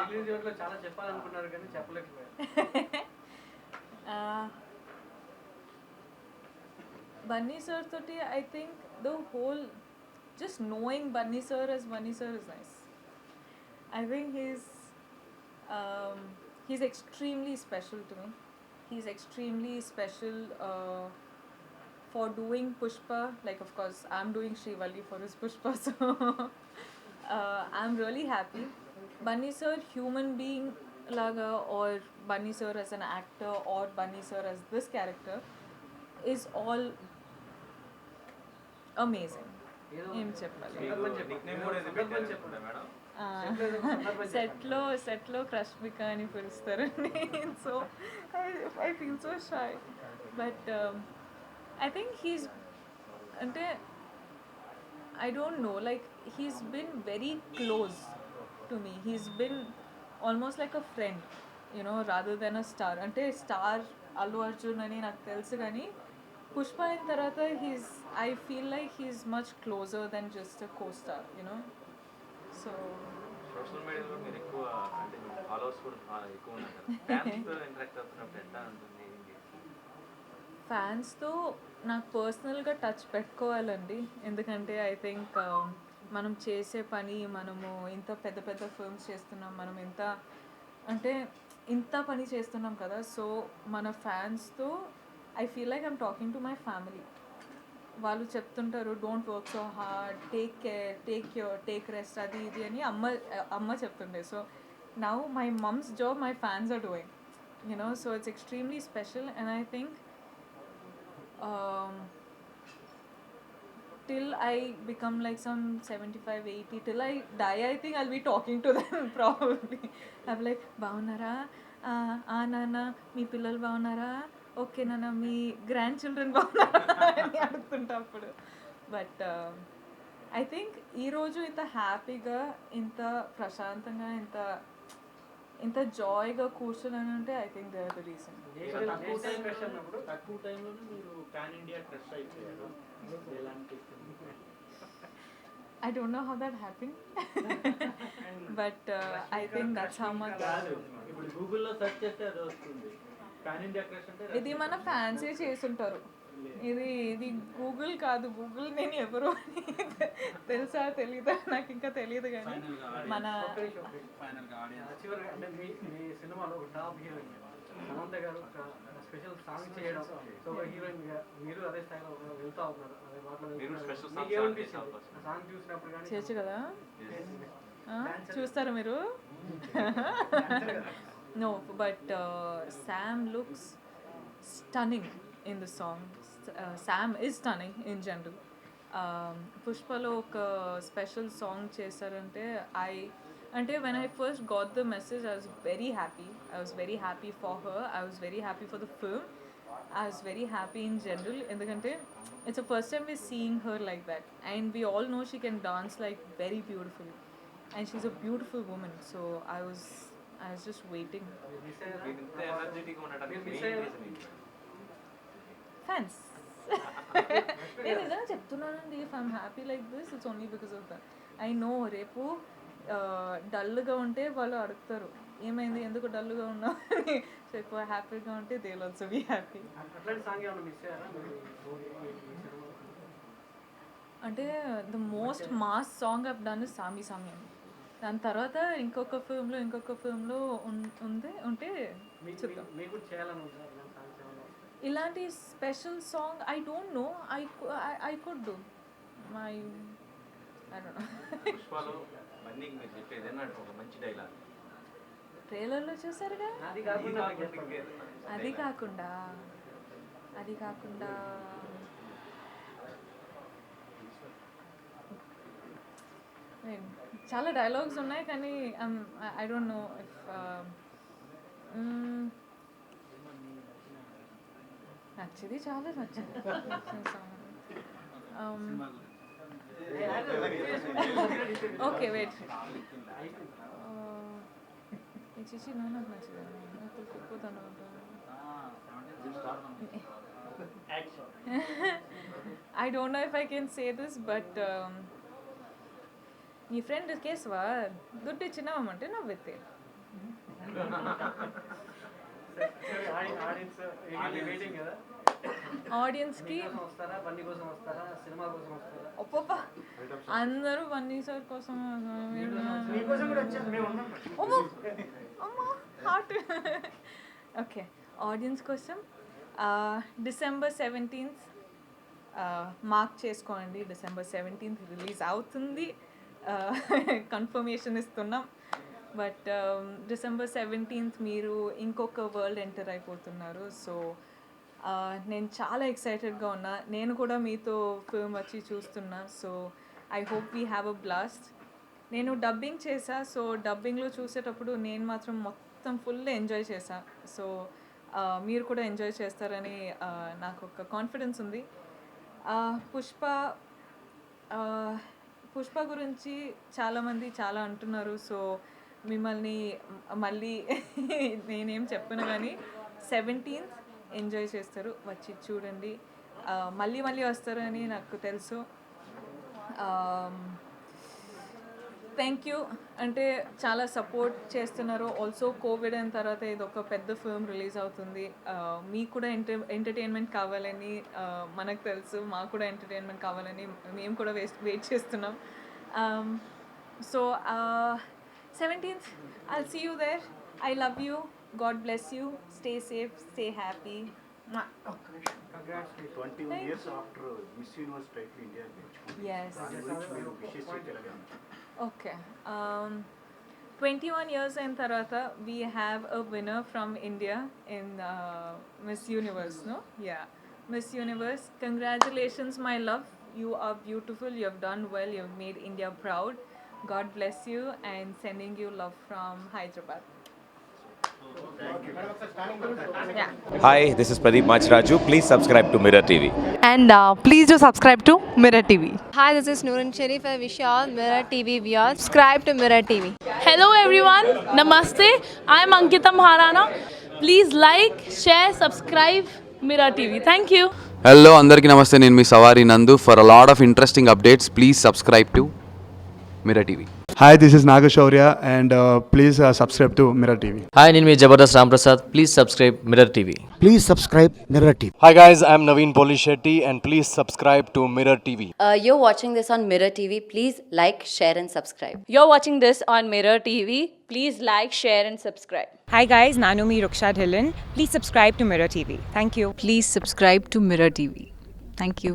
Release ఈవెంట్లో చాలా చెప్పాలనుకున్నారు కానీ చెప్పలేకపోయారు. Bunny sir toti, I think the whole just knowing Bunny sir as Bunny sir is nice. I think he's extremely special to me. He's extremely special for doing Pushpa. Like, of course, I'm doing Srivalli for his Pushpa, so I'm really happy. Bunny sir, human being laga, or Bunny sir as an actor, or Bunny sir as this character, is all amazing. ఏం చెప్పాలి? సెట్లో క్రష్మిక అని పిలుస్తారండి. So I feel so shy, but I think he's అంటే I don't know, like he's been very close to me. He's been almost like a friend, rather than a star. Ante star Allu Arjun ani నాకు తెలుసు కానీ పుష్ప అయిన తర్వాత I feel like he's much closer than just a co-star, so social మీడియాలో మీరు ఎక్కువ అంటే followers కూడా ఎక్కువ ఉన్నారు కదా, ఫ్యాన్స్తో ఇంటరాక్ట్ అవుతున్నప్పుడు ఎట్లా ఉంటుంది? ఫ్యాన్స్తో నాకు పర్సనల్గా టచ్ పెట్టుకోవాలండి. ఎందుకంటే ఐ థింక్ మనం చేసే పని, మనము ఇంత పెద్ద పెద్ద ఫిల్మ్స్ చేస్తున్నాం, మనం ఇంత పని చేస్తున్నాం కదా. సో మన ఫ్యాన్స్తో I feel like I'm talking to my family. వాళ్ళు చెప్తుంటారు don't work so hard, take care, take rest, అది ఇది అని అమ్మ చెప్తుండే. So now my mom's job my fans are doing, so it's extremely special. And I think till I become like some 75, 80, till I die, I think I'll be talking to them probably. I'm like, బాగున్నారా, నాన్న మీ పిల్లలు బాగున్నారా, okay నాన్న మీ grand children బాగున్నారా అని అడుగుతుంటా అప్పుడు. But I think ఈరోజు ఇంత హ్యాపీగా, ఇంత ప్రశాంతంగా, ఇంత జాయ్గా కూర్చొని ఉంటే I think they are the reason. తక్కువ టైంలోనే మీరు పాన్ ఇండియా క్రష్ అయిపోయారు. I don't know how that happened, but I think that's how much. ఇప్పుడు గూగుల్లో సెర్చ్ చేస్తే అది వస్తుంది. పాన్ ఇండియా క్రష్ అంటే ఇది మన ఫ్యాన్సే చేసుంటారు. ఇది గూగుల్ కాదు. గూగుల్ నేను ఎవరు అని తెలుసా తెలీదా నాకు ఇంకా తెలియదు. కానీ మన మీ సినిమాలో టాప్ హీరోయిన్ సమంత గారు స్పెషల్ సాంగ్ చేయడం, సో హీరోయిన్ మీరు అదే స్థాయిలో వెళ్తా ఉన్నారు. అదే మాట్లాడుతున్నారు సాంగ్ చూసినప్పుడు కానీ చేయొచ్చు కదా. చూస్తారా మీరు? No, but Sam looks stunning in the song. Sam is stunning in general. పుష్పలో ఒక స్పెషల్ సాంగ్ చేశారంటే when I first got the message, I was very happy. I was very happy for her. I was very happy for the film. I was very happy in general. ఎందుకంటే it's the first time we're seeing her like that, and we all know she can dance like very beautifully, and she's a beautiful woman. So I was just waiting. Fans. నేను నిజంగా చెప్తున్నానండి, if I'm happy like this it's only because of that. I know రేపు డల్గా ఉంటే వాళ్ళు అడుగుతారు ఏమైంది, ఎందుకు డల్గా ఉన్నావు అని. సో ఎక్కువ హ్యాపీగా ఉంటే they will also be happy. అంటే the most mass song I've done is Saami Saami అని. దాని తర్వాత ఇంకొక ఫిల్మ్లో ఉంటే చూద్దాం. ఇలాంటి special song I don't know, I could do my I don't know. ట్రైలర్లో చూసారుగా. అది కాకుండా చాలా డైలాగ్స్ ఉన్నాయి కానీ ఐ డోంట్ నో ఇఫ్ నచ్చింది, చాలా నచ్చింది. ఓకే వెయిట్, చిచి నాకు నచ్చలేదు. I don't know if I can say this, but నీ ఫ్రెండ్ కేశవా దుడ్డు ఇచ్చినామంటే నవ్వెత్తే ఆడియన్స్ వెయిటింగ్ కదా, ఆడియన్స్కి మీకోసం వస్తారా, బన్నీ కోసం వస్తారా, సినిమా కోసం వస్తారా? ఒప్ప అందరూ బన్నీ సార్ కోసం మీకోసం కూడా వచ్చారు, మేము ఉన్నాం. అమ్మా హార్ట్. ఓకే, ఆడియన్స్ కోసం డిసెంబర్ 17th మార్క్ చేసుకోండి. డిసెంబర్ 17th రిలీజ్ అవుతుంది, కన్ఫర్మేషన్ ఇస్తున్నాం. బట్ డిసెంబర్ 17th మీరు ఇంకొక వరల్డ్ ఎంటర్ అయిపోతున్నారు. సో నేను చాలా ఎక్సైటెడ్గా ఉన్నా. నేను కూడా మీతో ఫిల్మ్ వచ్చి చూస్తున్నా. So I hope we have a blast. నేను డబ్బింగ్ చేశా. సో డబ్బింగ్లో చూసేటప్పుడు నేను మాత్రం మొత్తం ఫుల్ ఎంజాయ్ చేశా. సో మీరు కూడా ఎంజాయ్ చేస్తారని నాకు ఒక కాన్ఫిడెన్స్ ఉంది. పుష్ప గురించి చాలామంది చాలా అంటున్నారు. సో మిమ్మల్ని మళ్ళీ నేనేం చెప్పను కానీ 17th ఎంజాయ్ చేస్తారు, వచ్చి చూడండి. మళ్ళీ మళ్ళీ వస్తారని నాకు తెలుసు. థ్యాంక్ యూ, అంటే చాలా సపోర్ట్ చేస్తున్నారు. ఆల్సో కోవిడ్ అయిన తర్వాత ఇది ఒక పెద్ద ఫిల్మ్ రిలీజ్ అవుతుంది. మీకు కూడా ఎంటర్టైన్మెంట్ కావాలని మనకు తెలుసు, మాకు కూడా ఎంటర్టైన్మెంట్ కావాలని మేము కూడా వెయిట్ చేస్తున్నాం. So 17th I'll see you there. I love you. God bless you. Stay safe, stay happy. Congratulations. 21 years after Miss Universe title India gets. Yes. Wishes you Telangana. Okay. 21 years in Tarata, we have a winner from India in Miss Universe, no? Yeah. Miss Universe. Congratulations, my love. You are beautiful. You have done well. You have made India proud. God bless you, and sending you love from Hyderabad. Yeah. Hi, this is Pradeep Machraju. Please subscribe to Mirror TV. And please do subscribe to Mirror TV. Hi, this is Noorun Sharif. I wish you all Mirror TV viewers subscribe to Mirror TV. Hello everyone, Namaste. I am Ankita Maharana. Please like, share, subscribe Mirror TV. Thank you. Hello అందరికీ నమస్తే, నేను మీ సవారి నందు. For a lot of interesting updates please subscribe to mirror TV. Hi, this is Nagashaurya and please subscribe to Mirror TV. Hi, నేను మీ Jabardasth Ramprasad. Please subscribe Mirror TV. Please subscribe Mirror TV. Hi guys, I am Naveen Polishetty and please subscribe to Mirror TV. You're watching this on Mirror TV. Please like, share and subscribe. You're watching this on Mirror TV. Please like, share and subscribe. Hi guys, Nanumi Ruksha Dhillon. Please subscribe to Mirror TV. Thank you. Please subscribe to Mirror TV. Thank you.